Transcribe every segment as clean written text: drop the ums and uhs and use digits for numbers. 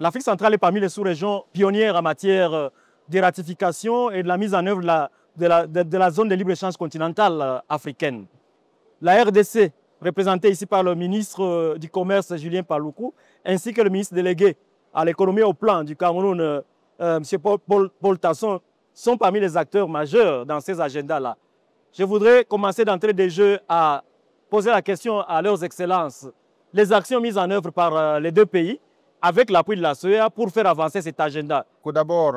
L'Afrique centrale est parmi les sous-régions pionnières en matière de ratification et de la mise en œuvre de la zone de libre-échange continentale africaine. La RDC, représentée ici par le ministre du Commerce Julien Paluku, ainsi que le ministre délégué à l'économie et au plan du Cameroun, M. Paul Tasson, sont parmi les acteurs majeurs dans ces agendas-là. Je voudrais commencer d'entrée de jeu à poser la question à leurs excellences. Les actions mises en œuvre par les deux pays avec l'appui de la CEA pour faire avancer cet agenda. Tout d'abord,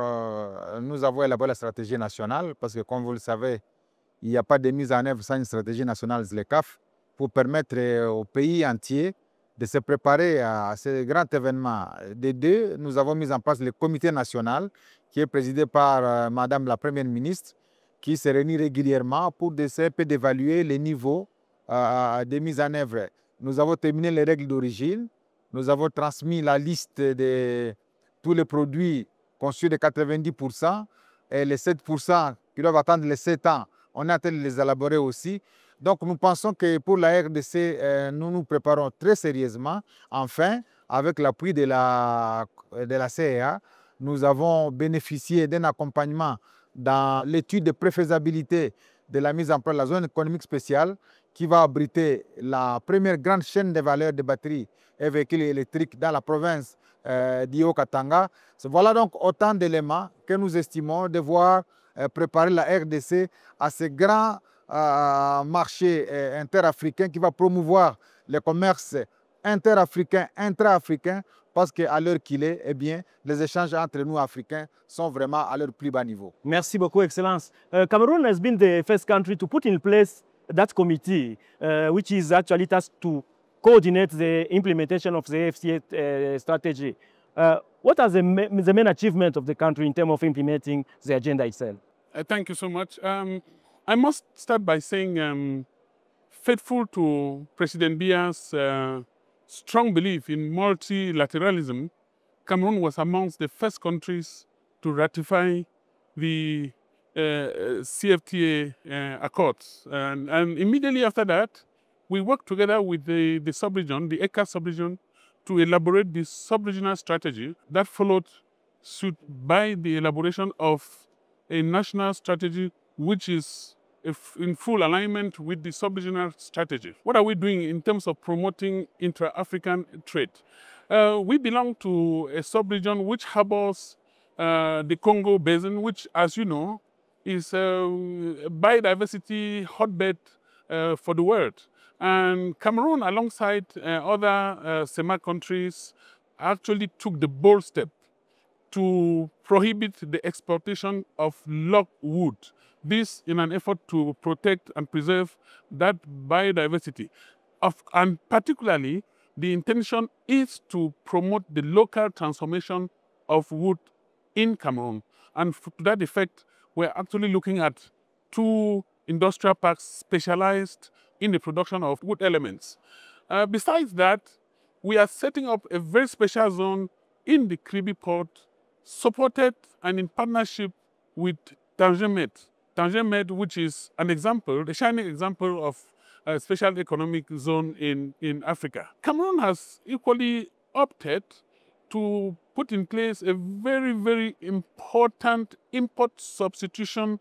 nous avons élaboré la stratégie nationale parce que, comme vous le savez, il n'y a pas de mise en œuvre sans une stratégie nationale ZLECAf pour permettre au pays entier de se préparer à ce grand événement. Des deux, nous avons mis en place le comité national qui est présidé par Madame la Première ministre qui se réunit régulièrement pour essayer d'évaluer les niveaux de mise en œuvre. Nous avons terminé les règles d'origine, nous avons transmis la liste de tous les produits conçus de 90% et les 7% qui doivent attendre les 7 ans. On est en train de les élaborer aussi. Donc, nous pensons que pour la RDC, nous nous préparons très sérieusement. Enfin, avec l'appui de la CEA, nous avons bénéficié d'un accompagnement dans l'étude de préfaisabilité de la mise en place de la zone économique spéciale qui va abriter la première grande chaîne de valeur des batteries et véhicules électriques dans la province d'Io-Katanga. Voilà donc autant d'éléments que nous estimons devoir préparer la RDC à ce grand marché interafricain qui va promouvoir le commerce interafricain, intra-africain, parce qu'à l'heure qu'il est, eh bien, les échanges entre nous Africains sont vraiment à leur plus bas niveau. Merci beaucoup, Excellence. Cameroon has been the first country to put in place that committee, which is actually tasked to coordinate the implementation of the FCA strategy. What are the main achievements of the country in terms of implementing the agenda itself? Thank you so much. I must start by saying, faithful to President Biya's strong belief in multilateralism, Cameroon was amongst the first countries to ratify the CFTA accords. And immediately after that, we worked together with the sub-region, the ECA sub-region, to elaborate the sub-regional strategy that followed suit by the elaboration of a national strategy which is in full alignment with the sub-regional strategy. What are we doing in terms of promoting intra-African trade? We belong to a sub-region which harbors the Congo Basin, which, as you know, is a biodiversity hotbed for the world. And Cameroon, alongside other CEMAC countries, actually took the bold step to prohibit the exportation of log wood. This in an effort to protect and preserve that biodiversity. And particularly, the intention is to promote the local transformation of wood in Cameroon. And to that effect, we're actually looking at 2 industrial parks specialized in the production of wood elements. Besides that, we are setting up a very special zone in the Kribi port, supported and in partnership with Tangermed. Tangermed, which is an example, the shining example of a special economic zone in Africa. Cameroon has equally opted to put in place a very, very important import substitution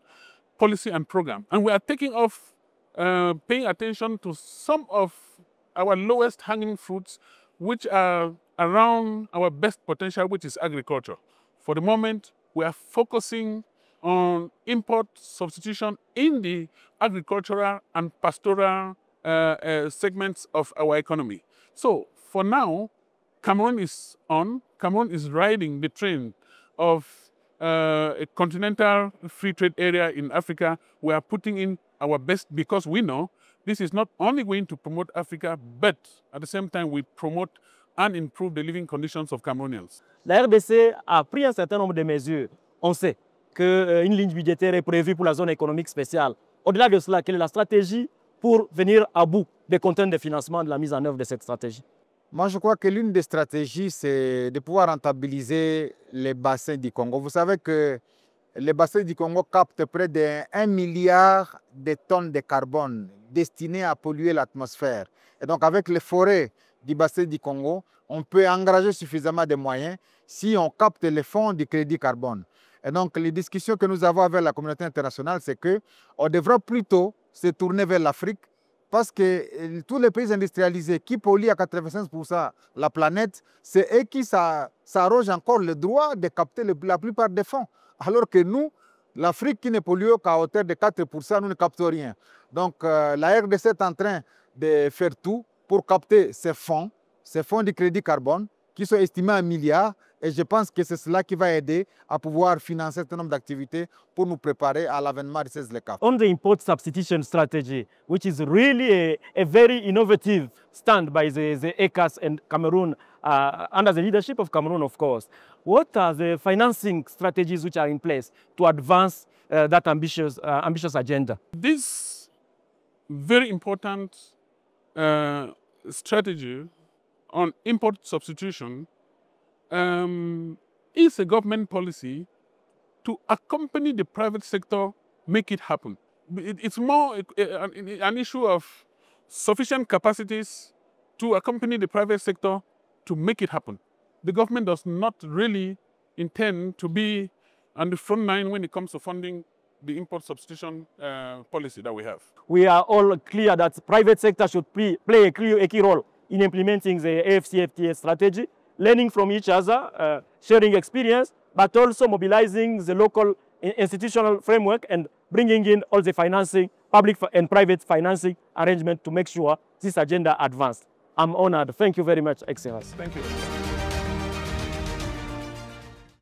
policy and program. And we are taking off paying attention to some of our lowest hanging fruits, which are around our best potential, which is agriculture. For the moment, we are focusing on import substitution in the agricultural and pastoral segments of our economy. So for now, Cameroon is riding the train of a continental free trade area in Africa. We are putting in our best because we know this is not only going to promote Africa, but at the same time we promote and improve the living conditions of Cameroonians. La RDC a pris un certain nombre de mesures. On sait qu'une ligne budgétaire est prévue pour la zone économique spéciale. Au-delà de cela, quelle est la stratégie pour venir à bout des contraintes de financement de la mise en œuvre de cette stratégie? Moi, je crois que l'une des stratégies, c'est de pouvoir rentabiliser les bassins du Congo. Vous savez que les bassins du Congo captent près de 1 milliard de tonnes de carbone destinées à polluer l'atmosphère. Et donc, avec les forêts du bassin du Congo, on peut engager suffisamment de moyens si on capte les fonds du crédit carbone. Et donc, les discussions que nous avons avec la communauté internationale, c'est qu'on devra plutôt se tourner vers l'Afrique parce que tous les pays industrialisés qui polluent à 85% la planète, c'est eux qui s'arrogent encore le droit de capter la plupart des fonds. Alors que nous, l'Afrique qui ne pollue qu'à hauteur de 4%, nous ne captons rien. Donc, la RDC est en train de faire tout pour capter ces fonds du crédit carbone qui sont estimés à 1 milliard. Et je pense que c'est cela qui va aider à pouvoir financer un certain nombre d'activités pour nous préparer à l'avènement de ces ZLECAf. On the import substitution strategy, which is really a very innovative stand by the ECAS and Cameroon, under the leadership of Cameroon, of course. What are the financing strategies which are in place to advance that ambitious agenda? This very important strategy on import substitution is a government policy to accompany the private sector, make it happen. It's more an issue of sufficient capacities to accompany the private sector to make it happen. The government does not really intend to be on the front line when it comes to funding the import substitution policy that we have. We are all clear that private sector should play a key role in implementing the AFCFTA strategy, learning from each other, sharing experience, but also mobilizing the local institutional framework and bringing in all the financing, public and private financing arrangement to make sure this agenda advanced. I'm honored. Thank you very much, Excellence. Thank you.